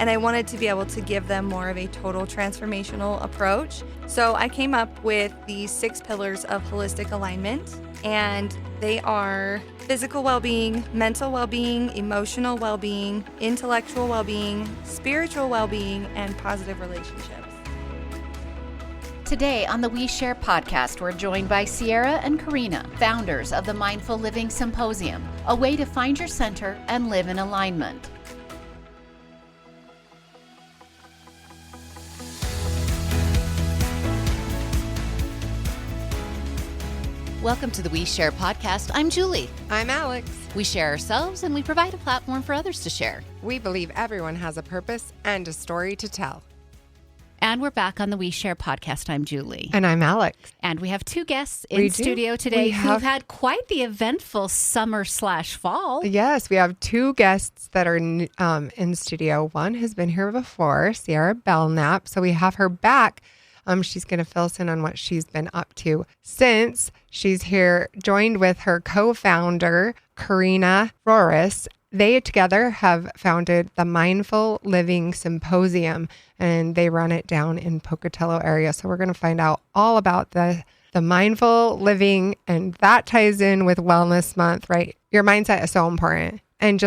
and I wanted to be able to give them more of a total transformational approach. So I came up with the 6 pillars of holistic alignment, and they are physical well-being, mental well-being, emotional well-being, intellectual well-being, spiritual well-being, and positive relationships. Today on the We Share podcast, we're joined by Ciera and Karina, founders of the Mindful Living Symposium, a way to find your center and live in alignment. Welcome to the We Share podcast. I'm Julie. I'm Alex. We share ourselves and we provide a platform for others to share. We believe everyone has a purpose and a story to tell. And we're back on the We Share podcast. I'm Julie. And I'm Alex. And we have 2 guests in studio today who've had quite the eventful summer/fall. Yes, we have 2 guests that are in studio. One has been here before, Ciera Belnap. So we have her back. She's going to fill us in on what she's been up to since she's here, joined with her co-founder, Karina Rorris. They together have founded the Mindful Living Symposium, and they run it down in Pocatello area. So we're going to find out all about the mindful living, and that ties in with Wellness Month, right? Your mindset is so important. And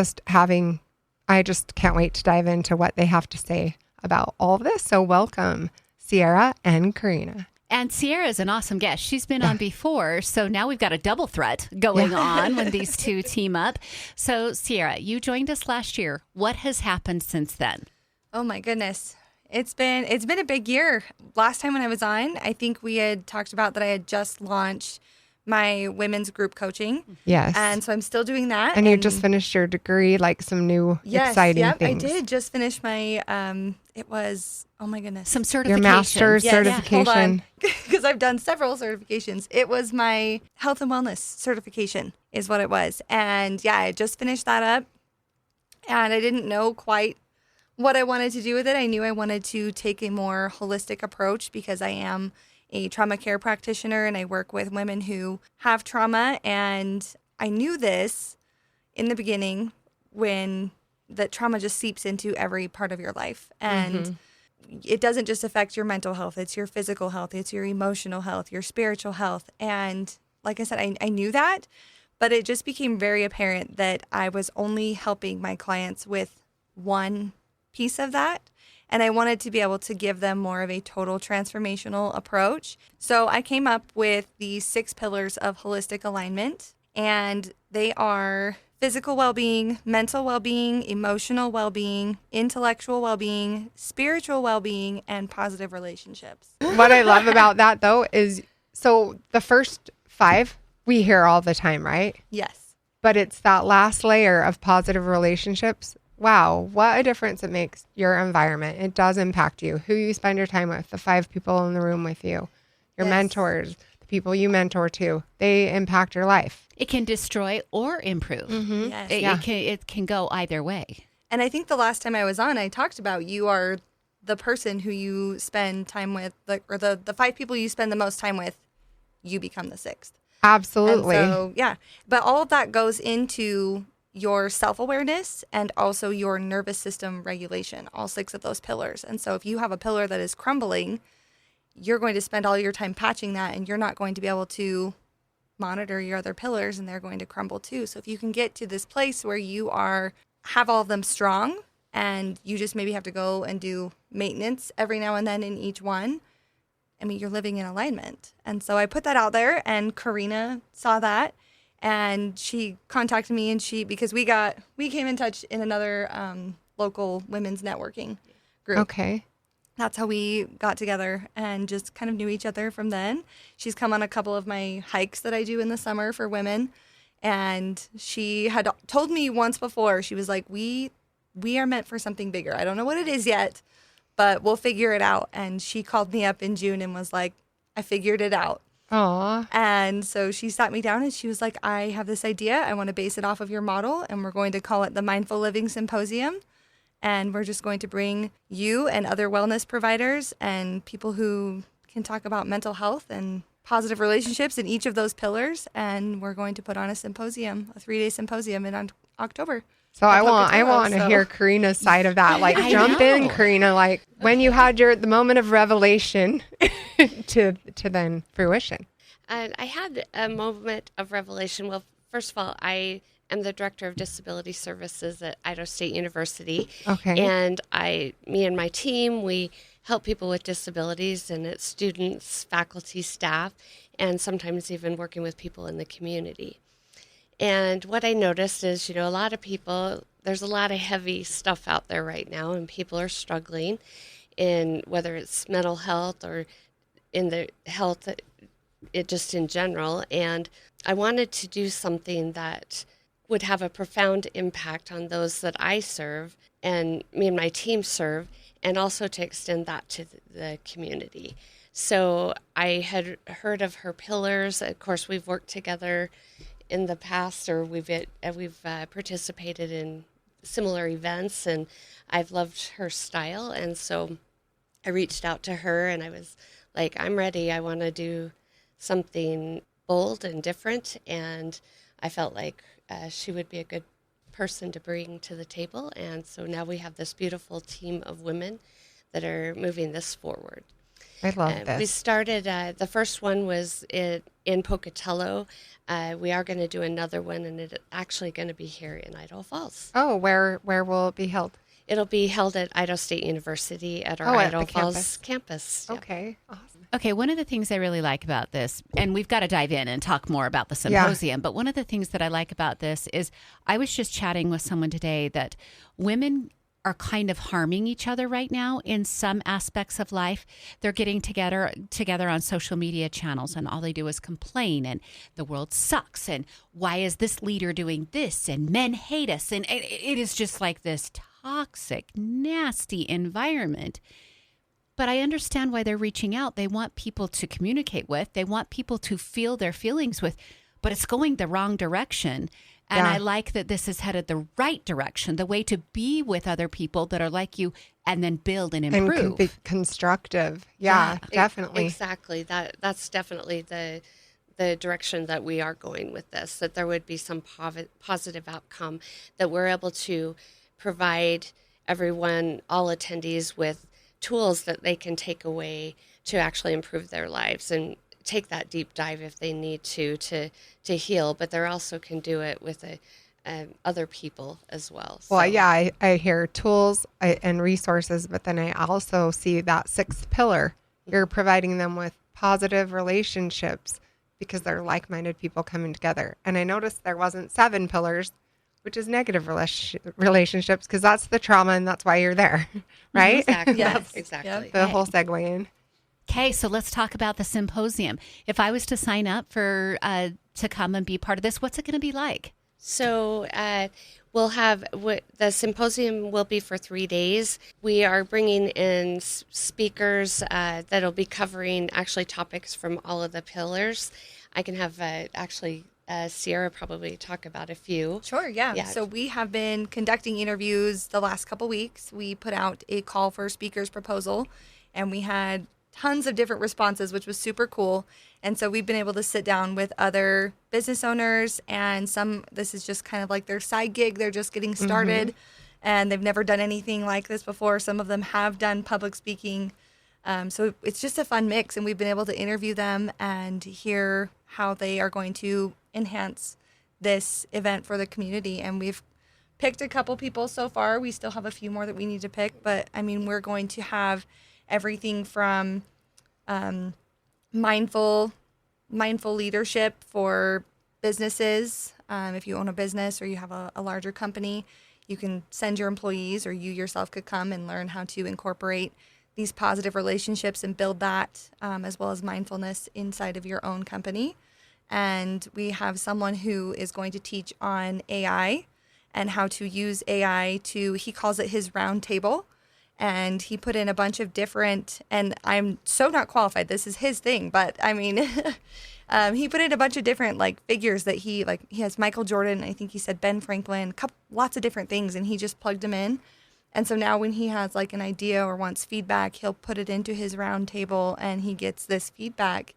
I just can't wait to dive into what they have to say about all of this. So welcome, Ciera and Karina. And Ciera is an awesome guest. She's been on before, so now we've got a double threat going on when these 2 team up. So Ciera, you joined us last year. What has happened since then? Oh my goodness. It's been a big year. Last time when I was on, I think we had talked about that I had just launched my women's group coaching. Yes. And so I'm still doing that. And you just finished your degree, like some new exciting things. I did just finish my, it was, oh my goodness. Some certification. Your master's certification. Hold on, because I've done several certifications. It was my health and wellness certification is what it was. And I just finished that up. And I didn't know quite what I wanted to do with it. I knew I wanted to take a more holistic approach because I am a trauma care practitioner and I work with women who have trauma. And I knew this in the beginning when that trauma just seeps into every part of your life. And it doesn't just affect your mental health. It's your physical health. It's your emotional health, your spiritual health. And like I said, I knew that, but it just became very apparent that I was only helping my clients with one piece of that. And I wanted to be able to give them more of a total transformational approach. So I came up with the 6 pillars of holistic alignment, and they are physical well-being, mental well-being, emotional well-being, intellectual well-being, spiritual well-being, and positive relationships. What I love about that, though, is so the first 5 we hear all the time, right? Yes. But it's that last layer of positive relationships. Wow, what a difference it makes your environment. It does impact you, who you spend your time with, the 5 people in the room with you, your mentors, the people you mentor to. They impact your life. It can destroy or improve. Yes. It can go either way. And I think the last time I was on, I talked about you are the person who you spend time with, or the 5 people you spend the most time with, you become the 6th. Absolutely. And so, but all of that goes into your self-awareness and also your nervous system regulation, all 6 of those pillars. And so if you have a pillar that is crumbling, you're going to spend all your time patching that, and you're not going to be able to monitor your other pillars, and they're going to crumble too. So if you can get to this place where you have all of them strong, and you just maybe have to go and do maintenance every now and then in each one, I mean, you're living in alignment. And so I put that out there, and Karina saw that. And she contacted me, and because we came in touch in another local women's networking group. Okay. That's how we got together and just kind of knew each other from then. She's come on a couple of my hikes that I do in the summer for women. And she had told me once before, she was like, we are meant for something bigger. I don't know what it is yet, but we'll figure it out. And she called me up in June and was like, I figured it out. Aww. And so she sat me down and she was like, I have this idea. I want to base it off of your model, and we're going to call it the Mindful Living Symposium. And we're just going to bring you and other wellness providers and people who can talk about mental health and positive relationships in each of those pillars. And we're going to put on a symposium, a 3-day symposium in October. So I want Pocatello, to hear Karina's side of that. Like, I jump in, know. Karina. Like, when you had the moment of revelation to then fruition. And I had a moment of revelation. Well, first of all, I am the director of disability services at Idaho State University. Okay. And me and my team, we help people with disabilities, and it's students, faculty, staff, and sometimes even working with people in the community. And what I noticed is, a lot of people, there's a lot of heavy stuff out there right now, and people are struggling in whether it's mental health or in the health, it just in general. And I wanted to do something that would have a profound impact on those that I serve and me and my team serve, and also to extend that to the community. So I had heard of her pillars. Of course, we've worked together in the past, or we've participated in similar events, and I've loved her style. And so I reached out to her, and I was like, I'm ready. I want to do something bold and different, and I felt like she would be a good person to bring to the table. And so now we have this beautiful team of women that are moving this forward. I love this. We started, the first one was in Pocatello. We are going to do another one, and it's actually going to be here in Idaho Falls. Oh, where will it be held? It'll be held at Idaho State University at our at Idaho the Falls campus. Yep. Okay, awesome. Okay, one of the things I really like about this, and we've got to dive in and talk more about the symposium, but one of the things that I like about this is I was just chatting with someone today that women are kind of harming each other right now in some aspects of life. They're getting together on social media channels, and all they do is complain, and the world sucks, and why is this leader doing this, and men hate us, and it is just like this toxic, nasty environment. But I understand why they're reaching out. They want people to communicate with. They want people to feel their feelings with, but it's going the wrong direction. And Yeah. I like that this is headed the right direction, the way to be with other people that are like you and then build and And improve. can be constructive. Yeah, definitely. Exactly. That's definitely the direction that we are going with this, that there would be some positive outcome, that we're able to provide everyone, all attendees, with tools that they can take away to actually improve their lives and take that deep dive if they need to heal, but they also can do it with other people as well. Well, So- yeah, I hear tools and resources, but then I also see that sixth pillar. You're providing them with positive relationships because they're like-minded people coming together. And I noticed there wasn't 7 pillars, which is negative relationships, because that's the trauma and that's why you're there, right? Exactly. Yes. Exactly. Yep. The whole segue in. Okay, so let's talk about the symposium. If I was to sign up for to come and be part of this, what's it going to be like? So we'll have the symposium will be for 3 days. We are bringing in speakers that'll be covering actually topics from all of the pillars. I can have Ciera probably talk about a few. Sure, yeah. Yeah. So we have been conducting interviews the last couple weeks. We put out a call for speakers proposal, and we had tons of different responses, which was super cool. And so we've been able to sit down with other business owners, and this is just kind of like their side gig. They're just getting started, and they've never done anything like this before. Some of them have done public speaking. So it's just a fun mix, and we've been able to interview them and hear how they are going to enhance this event for the community. And we've picked a couple people so far. We still have a few more that we need to pick, but I mean, we're going to have everything from mindful leadership for businesses. If you own a business or you have a larger company, you can send your employees, or you yourself could come and learn how to incorporate these positive relationships and build that, as well as mindfulness inside of your own company. And we have someone who is going to teach on AI and how to use AI he calls it his round table. And he put in a bunch of different, and I'm so not qualified, this is his thing, but I mean, he put in a bunch of different figures that he has Michael Jordan, I think he said Ben Franklin, lots of different things, and he just plugged them in. And so now when he has an idea or wants feedback, he'll put it into his round table and he gets this feedback.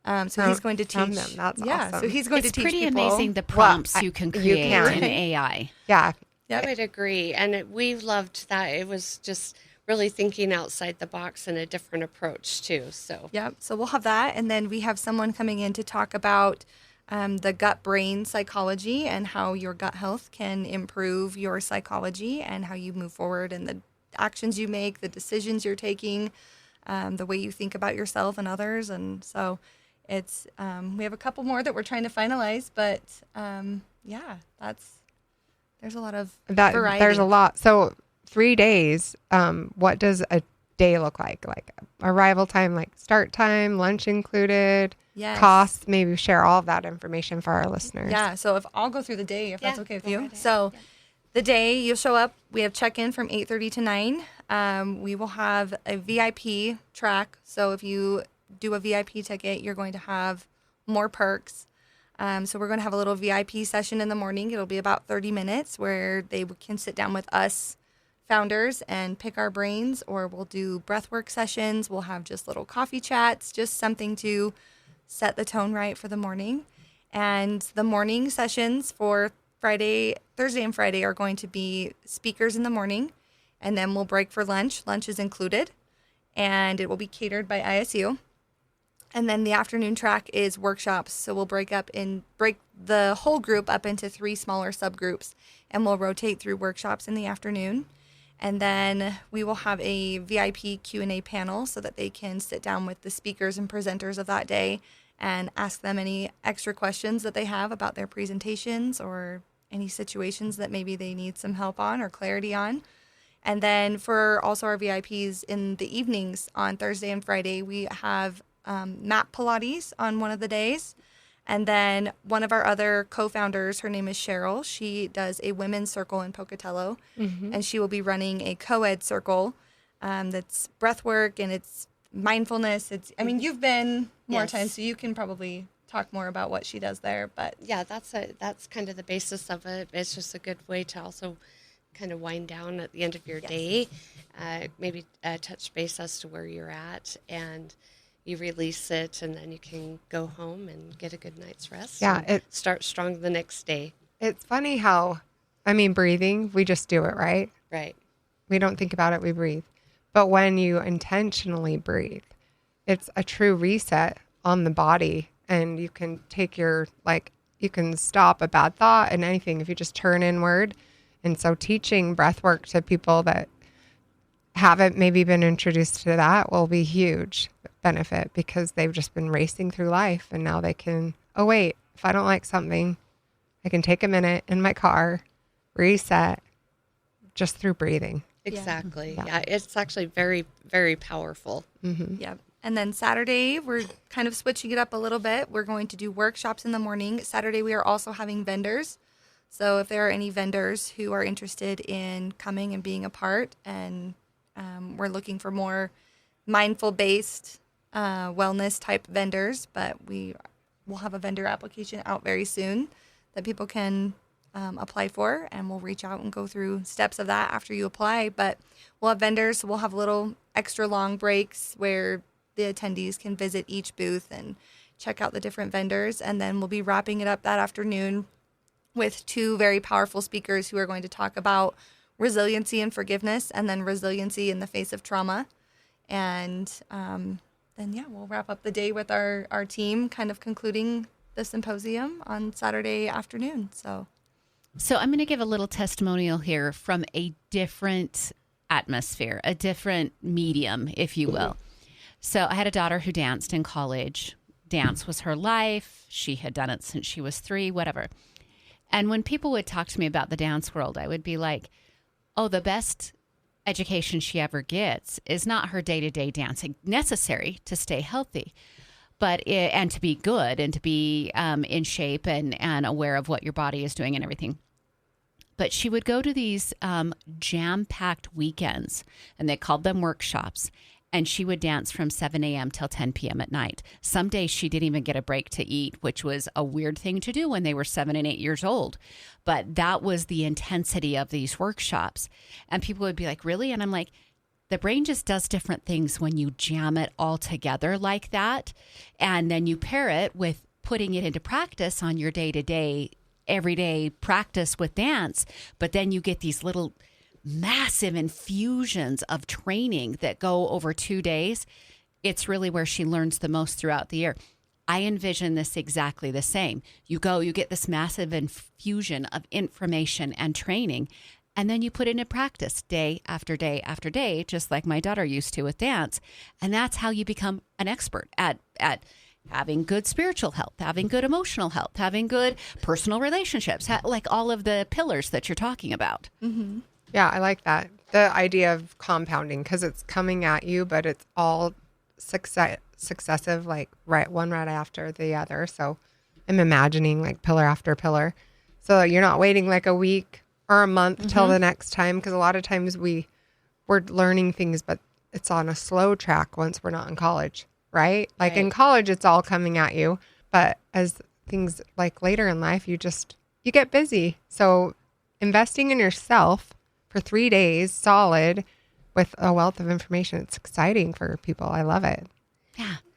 So he's going to From teach. them. That's yeah, awesome. so he's going It's to teach pretty people. amazing the prompts Well, you can you create can. in AI. Yeah. I would agree. And we loved that. It was just really thinking outside the box and a different approach too. So Yep. So we'll have that. And then we have someone coming in to talk about the gut-brain psychology and how your gut health can improve your psychology and how you move forward and the actions you make, the decisions you're taking, the way you think about yourself and others. And so it's, we have a couple more that we're trying to finalize, but yeah, there's a lot of variety. There's a lot. So 3 days, what does a day look like? Like arrival time, like start time, lunch included, Yes. costs, maybe share all of that information for our listeners. Yeah, so if I'll go through the day, if that's okay with go you. right ahead. So the day you'll show up, we have check-in from 8:30 to 9. We will have a VIP track. So if you do a VIP ticket, you're going to have more perks. So we're going to have a little VIP session in the morning. It'll be about 30 minutes where they can sit down with us founders and pick our brains, or we'll do breathwork sessions. We'll have just little coffee chats, just something to set the tone right for the morning. And the morning sessions for Thursday and Friday are going to be speakers in the morning, and then we'll break for lunch. Lunch is included, and it will be catered by ISU. And then the afternoon track is workshops. So we'll break the whole group up into 3 smaller subgroups, and we'll rotate through workshops in the afternoon. And then we will have a VIP Q&A panel so that they can sit down with the speakers and presenters of that day and ask them any extra questions that they have about their presentations or any situations that maybe they need some help on or clarity on. And then for also our VIPs in the evenings on Thursday and Friday, we have mat Pilates on one of the days. And then one of our other co-founders, her name is Cheryl. She does a women's circle in Pocatello, and she will be running a co-ed circle that's breath work and it's mindfulness. You've been more Yes. times, so you can probably talk more about what she does there. But yeah, that's kind of the basis of it. It's just a good way to also kind of wind down at the end of your day, maybe touch base as to where you're at, and you release it, and then you can go home and get a good night's rest. Yeah, and start strong the next day. It's funny how, breathing, we just do it, right? Right. We don't think about it, we breathe. But when you intentionally breathe, it's a true reset on the body, and you can take you can stop a bad thought and anything if you just turn inward. And so teaching breath work to people that haven't maybe been introduced to that will be huge benefit, because they've just been racing through life, and now they can, oh wait, if I don't like something, I can take a minute in my car, reset just through breathing. Exactly. Yeah, it's actually very, very powerful. Mm-hmm. yeah. And then Saturday, we're kind of switching it up a little bit. We're going to do workshops in the morning. Saturday, we are also having vendors. So if there are any vendors who are interested in coming and being a part, and we're looking for more mindful-based wellness type vendors, but we will have a vendor application out very soon that people can apply for, and we'll reach out and go through steps of that after you apply. But we'll have vendors, so we'll have little extra long breaks where the attendees can visit each booth and check out the different vendors, and then we'll be wrapping it up that afternoon with 2 very powerful speakers who are going to talk about resiliency and forgiveness, and then resiliency in the face of trauma. And then, we'll wrap up the day with our team kind of concluding the symposium on Saturday afternoon. So I'm going to give a little testimonial here from a different atmosphere, a different medium, if you will. So I had a daughter who danced in college. Dance was her life. She had done it since she was 3, whatever. And when people would talk to me about the dance world, I would be like, oh, the best education she ever gets is not her day-to-day dancing, necessary to stay healthy, and to be good and to be in shape and aware of what your body is doing and everything. But she would go to these jam-packed weekends, and they called them workshops, and she would dance from 7 a.m. till 10 p.m. at night. Some days she didn't even get a break to eat, which was a weird thing to do when they were 7 and 8 years old. But that was the intensity of these workshops. And people would be like, really? And I'm like, the brain just does different things when you jam it all together like that. And then you pair it with putting it into practice on your day-to-day everyday practice with dance, but then you get these little massive infusions of training that go over 2 days. It's really where she learns the most throughout the year. I envision this exactly the same. You get this massive infusion of information and training, and then you put it into practice day after day after day, just like my daughter used to with dance. And that's how you become an expert at having good spiritual health, having good emotional health, having good personal relationships, like all of the pillars that you're talking about. Mm-hmm. Yeah, I like that. The idea of compounding, because it's coming at you, but it's all successive, like one right after the other. So I'm imagining like pillar after pillar. So you're not waiting like a week or a month till the next time, because a lot of times we're learning things, but it's on a slow track once we're not in college, right? Like in college, it's all coming at you. But as things like later in life, you get busy. So investing in yourself for 3 days solid with a wealth of information, it's exciting for people. I love it.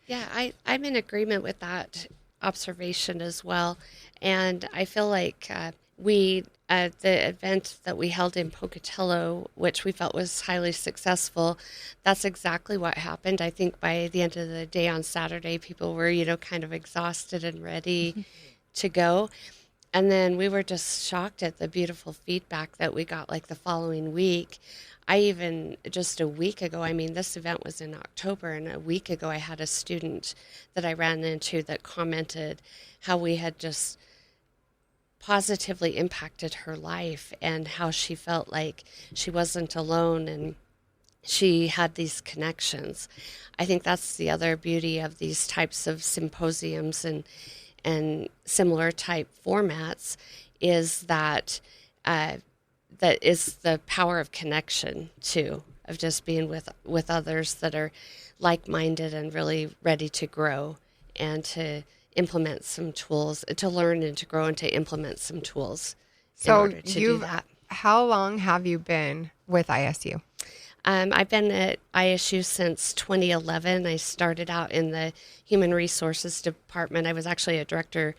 Yeah, I'm in agreement with that observation as well. And I feel like the event that we held in Pocatello, which we felt was highly successful, that's exactly what happened. I think by the end of the day on Saturday, people were, kind of exhausted and ready to go. And then we were just shocked at the beautiful feedback that we got like the following week. Just a week ago, this event was in October, and a week ago I had a student that I ran into that commented how we had just positively impacted her life and how she felt like she wasn't alone and she had these connections. I think that's the other beauty of these types of symposiums and similar type formats is that that is the power of connection too, of just being with others that are like-minded and really ready to grow and to implement some tools, to learn and to grow and to implement some tools in order to do that. How long have you been with ISU? I've been at ISU since 2011. I started out in the Human Resources Department. I was actually a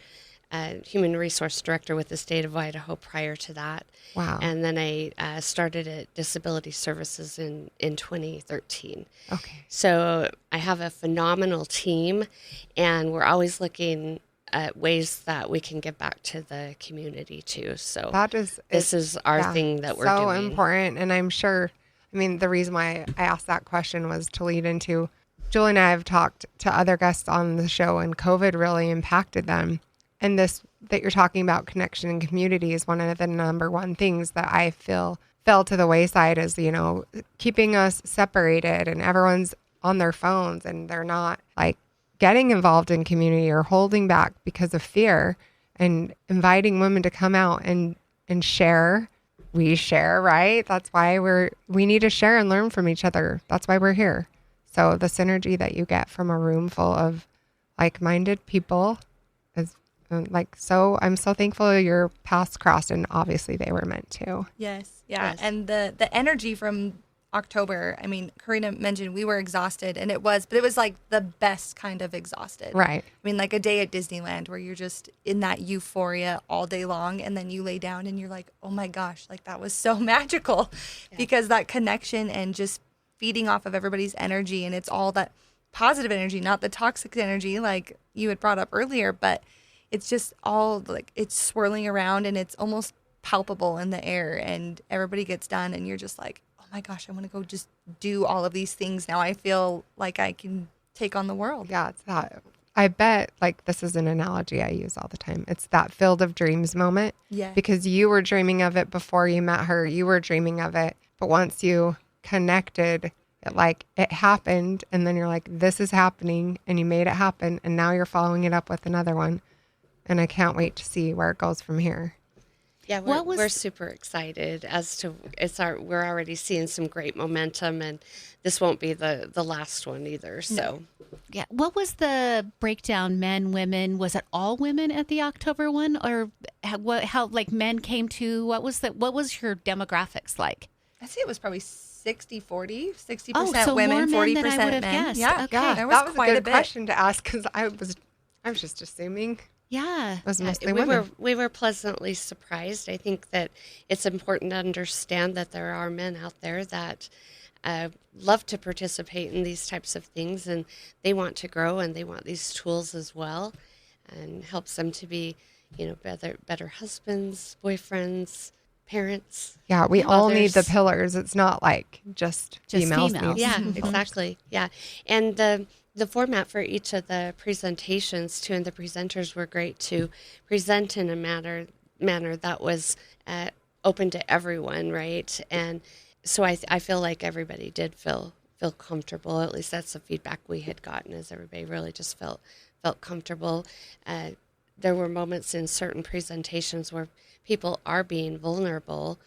Human Resource Director with the state of Idaho prior to that. Wow. And then I started at Disability Services in 2013. Okay. So I have a phenomenal team, and we're always looking at ways that we can give back to the community too. So this is our thing that we're doing. So important. And I'm sure, the reason why I asked that question was to lead into, Julie and I have talked to other guests on the show, and COVID really impacted them. And this that you're talking about, connection and community, is one of the number one things that I feel fell to the wayside, is, keeping us separated, and everyone's on their phones and they're not like getting involved in community or holding back because of fear, and inviting women to come out and share. We share, right? That's why we need to share and learn from each other. That's why we're here. So the synergy that you get from a room full of like-minded people is I'm so thankful your paths crossed, and obviously they were meant to. Yes. Yeah. Yes. And the energy from October, Karina mentioned we were exhausted, but it was like the best kind of exhausted. Right. Like a day at Disneyland where you're just in that euphoria all day long, and then you lay down and you're like, oh my gosh, like that was so magical. Because that connection and just feeding off of everybody's energy, and it's all that positive energy, not the toxic energy like you had brought up earlier, but it's just all like it's swirling around and it's almost palpable in the air, and everybody gets done and you're just like, oh my gosh, I want to go just do all of these things now. I feel like I can take on the world. Yeah, it's that. I bet, this is an analogy I use all the time. It's that Field of Dreams moment. Yeah. Because you were dreaming of it before you met her. You were dreaming of it. But once you connected, it happened. And then you're like, this is happening. And you made it happen. And now you're following it up with another one. And I can't wait to see where it goes from here. Yeah, we're super excited we're already seeing some great momentum, and this won't be the last one either. So, yeah. What was the breakdown? Men, women? Was it all women at the October one, or how men came to? What was your demographics like? I see it was probably 60-40, 60% so women, more 40% men. men. Guessed. Yeah, okay. there was that was quite a a good bit. question to ask, because I was just assuming Yeah. It was mostly we women. we were pleasantly surprised. I think that it's important to understand that there are men out there that love to participate in these types of things, and they want to grow, and they want these tools as well, and helps them to be, better husbands, boyfriends, parents. Yeah, we all need the mothers. pillars. It's not like just females. females. need Yeah, pillars. exactly. Yeah. And the format for each of the presentations too, and the presenters were great to present in a manner that was open to everyone, right? And so I feel like everybody did feel comfortable. At least that's the feedback we had gotten, is everybody really just felt comfortable. There were moments in certain presentations where people are being vulnerable,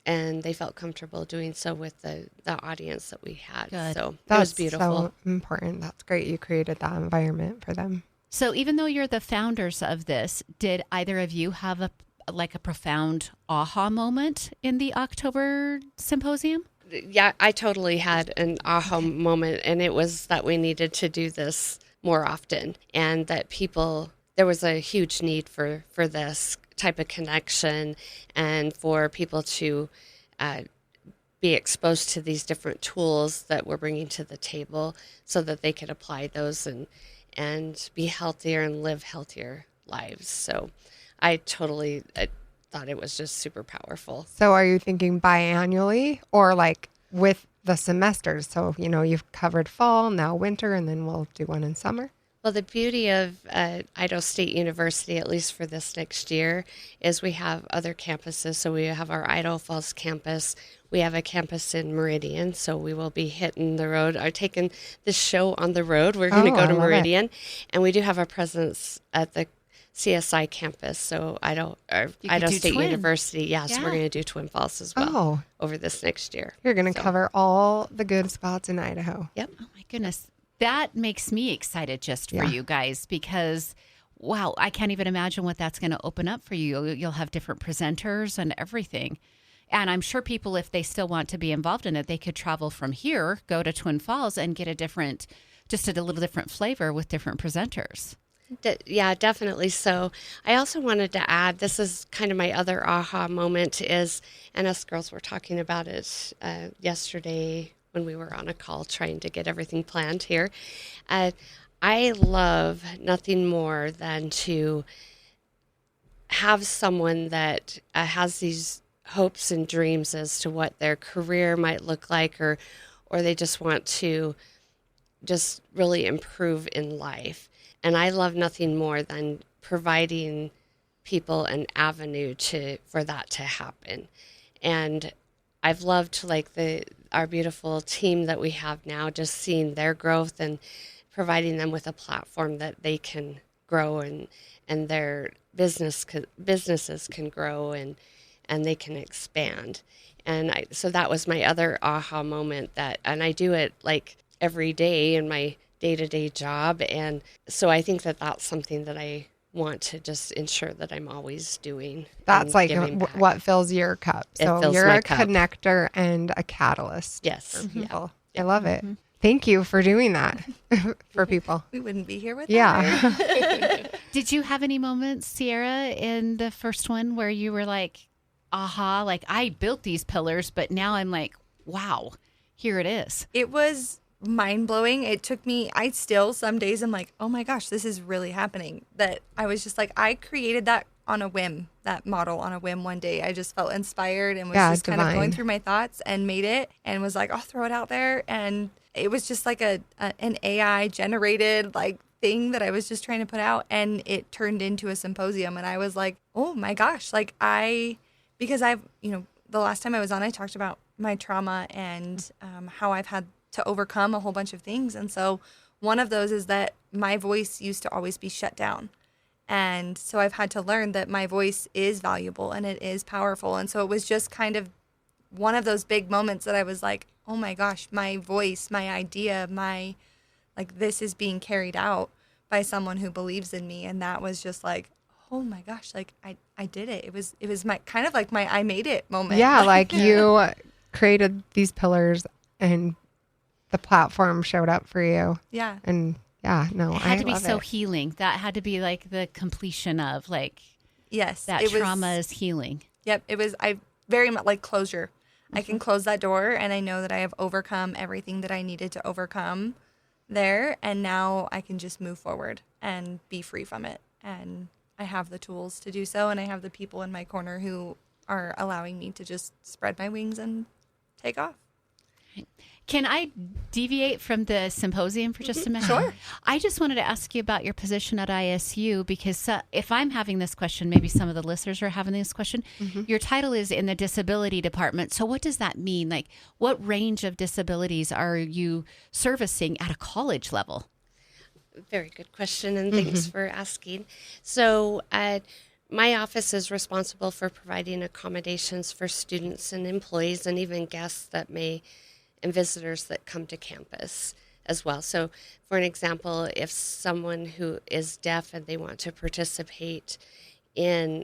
and they felt comfortable doing so with the audience that we had. Good. So That's it was beautiful. so important. That's great. You created that environment for them. So even though you're the founders of this, did either of you have a profound aha moment in the October symposium? Yeah, I totally had an aha moment, and it was that we needed to do this more often, and that there was a huge need for this type of connection, and for people to be exposed to these different tools that we're bringing to the table, so that they could apply those and be healthier and live healthier lives. So I thought it was just super powerful. So are you thinking biannually or like with the semesters? So, you've covered fall, now winter, and then we'll do one in summer. Well, the beauty of Idaho State University, at least for this next year, is we have other campuses. So we have our Idaho Falls campus. We have a campus in Meridian. So we will be hitting the road, or taking this show on the road. We're going to go to Meridian. And we do have a presence at the CSI campus. So Idaho State University. Yeah, so we're going to do Twin Falls as well over this next year. You're going to cover all the good spots in Idaho. Yep. Oh my goodness. That makes me excited just for you guys, because, wow, I can't even imagine what that's going to open up for you. You'll have different presenters and everything. And I'm sure people, if they still want to be involved in it, they could travel from here, go to Twin Falls, and get just a little different flavor with different presenters. Yeah, definitely. So I also wanted to add, this is kind of my other aha moment is, and us girls were talking about it yesterday when we were on a call trying to get everything planned here. I love nothing more than to have someone that has these hopes and dreams as to what their career might look like, or they just want to just really improve in life. And I love nothing more than providing people an avenue for that to happen. And I've loved our beautiful team that we have now, just seeing their growth and providing them with a platform that they can grow, and their businesses can grow, and they can expand. And so that was my other aha moment, and I do it like every day in my day-to-day job. And so I think that that's something that I want to just ensure that I'm always doing. That's like what fills your cup. So you're a connector and a catalyst. Yes. For people. Yeah. I love it. Thank you for doing that for people. We wouldn't be here without her. Did you have any moments, Ciera, in the first one where you were like, aha, like I built these pillars, but now I'm like, wow, here it is. It was mind-blowing. It took me, some days I'm like, oh my gosh, this is really happening. That I was just like, I created that on a whim, that model on a whim one day. I just felt inspired and was just kind of going through my thoughts and made it, and was like, I'll throw it out there. And it was just like an AI generated thing that I was just trying to put out, and it turned into a symposium. And I was like, oh my gosh, because I've, the last time I was on, I talked about my trauma and how I've had to overcome a whole bunch of things. And so one of those is that my voice used to always be shut down. And so I've had to learn that my voice is valuable and it is powerful. And so it was just kind of one of those big moments that I was like, oh my gosh, my voice, my idea, this is being carried out by someone who believes in me. And that was just like, oh my gosh, I did it. It was my kind of like my I made it moment. Yeah, you created these pillars and the platform showed up for you. Yeah. And Yeah, no, It had I to be love so it. healing. That had to be like the completion of like Yes. that it was- trauma is healing. Yep. It was, I very much like closure. I can close that door and I know that I have overcome everything that I needed to overcome there. And now I can just move forward and be free from it. And I have the tools to do so. And I have the people in my corner who are allowing me to just spread my wings and take off. Can I deviate from the symposium for just a minute? Sure. I just wanted to ask you about your position at ISU because if I'm having this question, maybe some of the listeners are having this question. Your title is in the disability department. So what does that mean? Like, what range of disabilities are you servicing at a college level? Very good question, and thanks for asking. So, my office is responsible for providing accommodations for students and employees and even guests and visitors that come to campus as well. So, for an example, if someone who is deaf and they want to participate in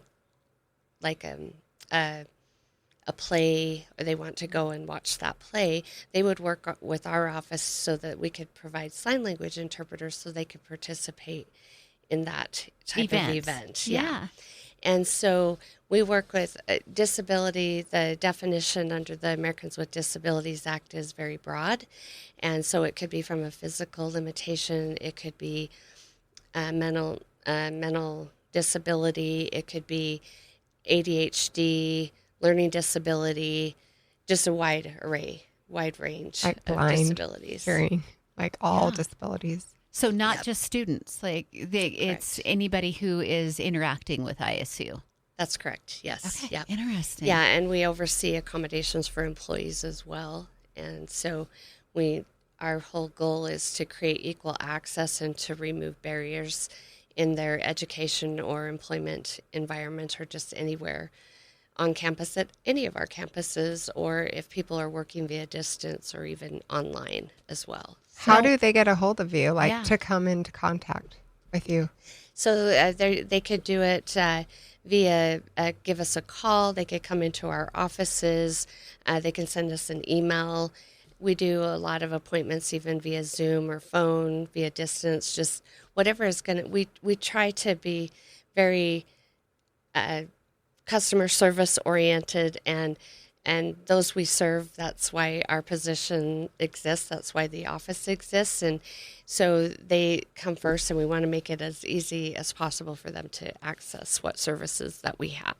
like a play, or they want to go and watch that play, they would work with our office so that we could provide sign language interpreters so they could participate in that type of event. Yeah. And so we work with disability. The definition under the Americans with Disabilities Act is very broad. And so it could be from a physical limitation. It could be mental disability. It could be ADHD, learning disability, just a wide range Like of blind, disabilities. hearing, like all disabilities. So not just students, like it's anybody who is interacting with ISU. That's correct. Yes. Okay. Yeah. Interesting. Yeah, and we oversee accommodations for employees as well. And so our whole goal is to create equal access and to remove barriers in their education or employment environment or just anywhere on campus at any of our campuses, or if people are working via distance or even online as well. How do they get a hold of you, like Yeah. to come into contact with you? So they could do it via give us a call. They could come into our offices. They can send us an email. We do a lot of appointments even via Zoom or phone, via distance, just whatever is going to, we try to be very customer service oriented, and those we serve, that's why our position exists. That's why the office exists. And so they come first, and we want to make it as easy as possible for them to access what services that we have.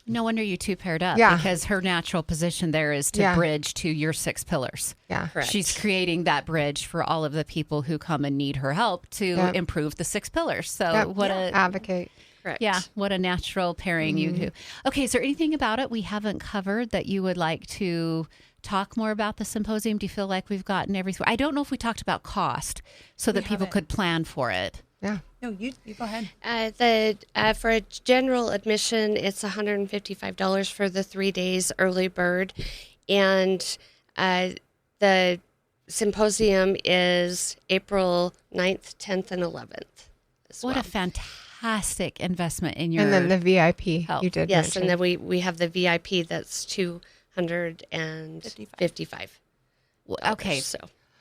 No wonder you two paired up, Yeah. because her natural position there is to Yeah. bridge to your 6 pillars. Yeah. Correct. She's creating that bridge for all of the people who come and need her help to Yep. improve the 6 pillars. So Yep. what a Advocate. Correct. yeah, what a natural pairing you do. Okay, is there anything about it we haven't covered that you would like to talk more about the symposium? Do you feel like we've gotten everything? I don't know if we talked about cost so that people haven't. could plan for it. Yeah. No, you go ahead. For a general admission, it's $155 for the 3 days early bird, and the symposium is April 9th, 10th, and 11th. What a fantastic investment in your And then the VIP help. you did Yes, mention. and then we have the VIP that's $255. Okay, So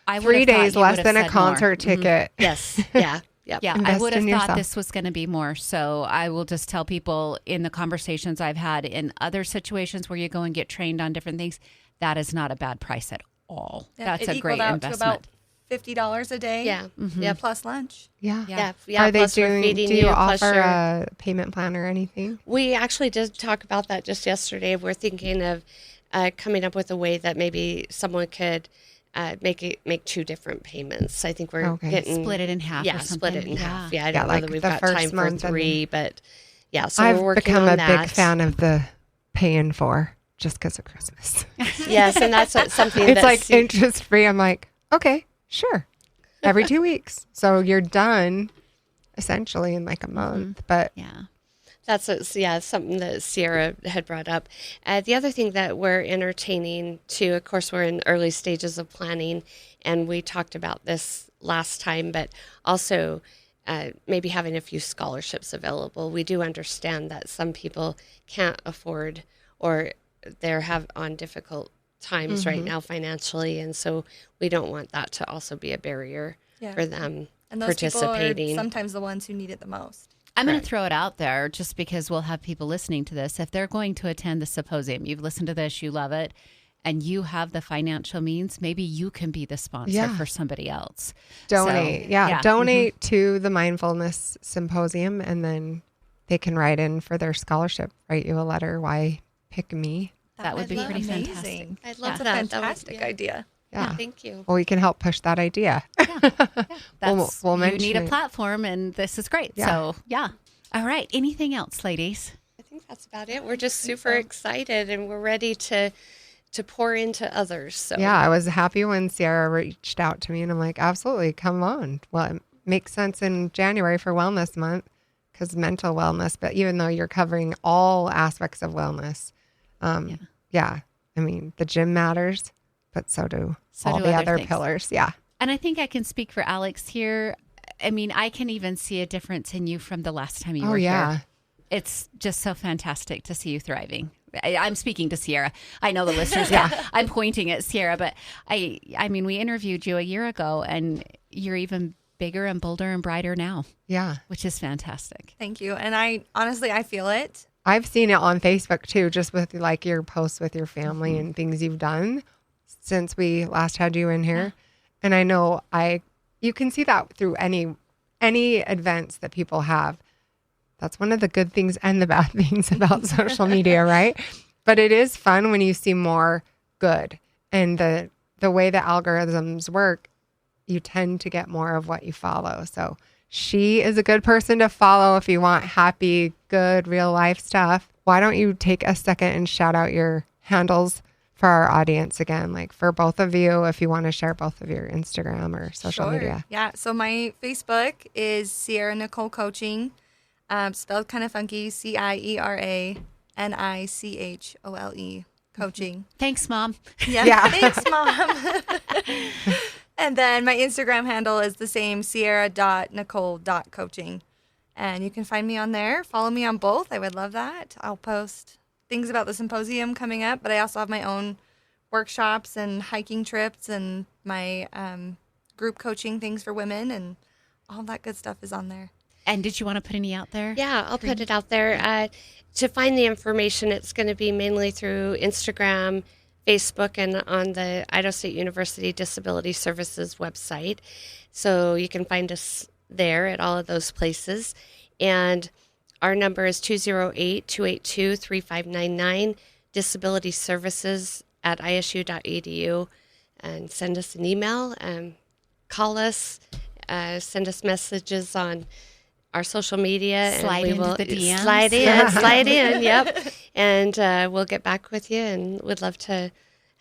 I would 3 have thought days you less would have than a said more. concert ticket. yes, yeah, yep. Yeah, I Invest would have in thought yourself. this was going to be more. So I will just tell people in the conversations I've had in other situations where you go and get trained on different things, that is not a bad price at all. Yeah, That's it a great equaled out investment. to about $50 a day. Yeah. Yeah, plus lunch. Yeah. Yeah. Are they plus we're doing? feeding Do you plus offer you're- a payment plan or anything? We actually did talk about that just yesterday. We're thinking of coming up with a way that maybe someone could make 2 different payments. I think we're Okay. getting Split it in half or Yeah, split it something. in Yeah. half. Yeah, I Yeah, don't know like that we've the got first time for month and 3, but yeah. So I've we're working become on a that. big fan of the paying for just because of Christmas. Yes, and that's something It's that's like interest free. I'm like, okay, sure. Every 2 weeks. So you're done essentially in like a month. But Yeah. That's something that Ciera had brought up. The other thing that we're entertaining too, of course, we're in early stages of planning, and we talked about this last time, but also maybe having a few scholarships available. We do understand that some people can't afford, or they're on difficult times right now financially, and so we don't want that to also be a barrier Yeah. for them And those people participating. are sometimes the ones who need it the most. I'm going to Correct. throw it out there just because we'll have people listening to this. If they're going to attend the symposium, you've listened to this, you love it, and you have the financial means, maybe you can be the sponsor for somebody else. Donate. So, Donate to the Mindfulness Symposium, and then they can write in for their scholarship, write you a letter. Why pick me? That would be pretty amazing. fantastic. I'd love That's a that. fantastic idea. Yeah. Thank you. Well, we can help push that idea. That's, we'll you mention need a it. platform, and this is great. Yeah. So, yeah. All right. Anything else, ladies? I think that's about it. We're just super excited, and we're ready to pour into others. So Yeah, I was happy when Ciera reached out to me, and I'm like, absolutely, come on. Well, it makes sense in January for Wellness Month because mental wellness, but even though you're covering all aspects of wellness, I mean, the gym matters, but so do all the other things. pillars. Yeah. And I think I can speak for Alex here. I mean, I can even see a difference in you from the last time you were here. It's just so fantastic to see you thriving. I'm speaking to Ciera. I know the listeners. I'm pointing at Ciera, but I mean, we interviewed you a year ago, and you're even bigger and bolder and brighter now. Yeah. Which is fantastic. Thank you. And I feel it. I've seen it on Facebook too, just with like your posts with your family and things you've done since we last had you in here. And I know you can see that through any events that people have. That's one of the good things and the bad things about social media, right? But it is fun when you see more good. And the way the algorithms work, you tend to get more of what you follow. So she is a good person to follow if you want happy, good, real life stuff. Why don't you take a second and shout out your handles for our audience again, like for both of you, if you want to share both of your Instagram or social media. Yeah. So my Facebook is Ciera Nicole Coaching, spelled kind of funky, CIERA NICHOLE Coaching. Thanks, Mom. Yeah. Thanks, Mom. And then my Instagram handle is the same, Ciera.Nicole.coaching. And you can find me on there. Follow me on both. I would love that. I'll post things about the symposium coming up, but I also have my own workshops and hiking trips and my group coaching things for women, and all that good stuff is on there. And did you want to put any out there? Yeah, I'll put it out there. To find the information, it's going to be mainly through Instagram, Facebook, and on the Idaho State University Disability Services website. So you can find us there at all of those places. And our number is 208-282-3599, disability services at isu.edu. And send us an email, call us, send us messages on our social media. Slide and we into will the DMs. Slide in, yep. And we'll get back with you, and would love to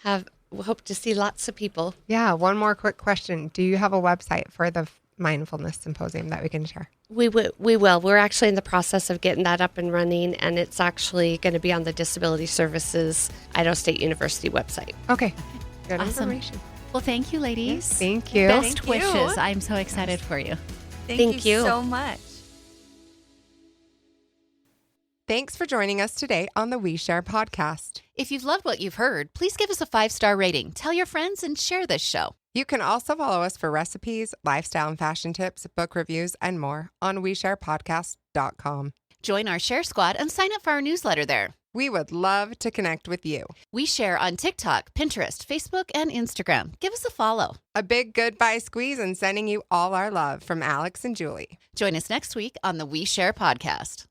hope to see lots of people. Yeah. One more quick question. Do you have a website for the Mindfulness Symposium that we can share? We will. We're actually in the process of getting that up and running, and it's actually going to be on the Disability Services Idaho State University website. Okay. Good Awesome. information. Well, thank you, ladies. Thank you. Best Thank you. wishes. I'm so excited for you. Thank you. so much. Thanks for joining us today on the We Share podcast. If you've loved what you've heard, please give us a 5-star rating. Tell your friends and share this show. You can also follow us for recipes, lifestyle and fashion tips, book reviews, and more on WeSharePodcast.com. Join our Share Squad and sign up for our newsletter there. We would love to connect with you. We share on TikTok, Pinterest, Facebook, and Instagram. Give us a follow. A big goodbye squeeze and sending you all our love from Alex and Julie. Join us next week on the We Share podcast.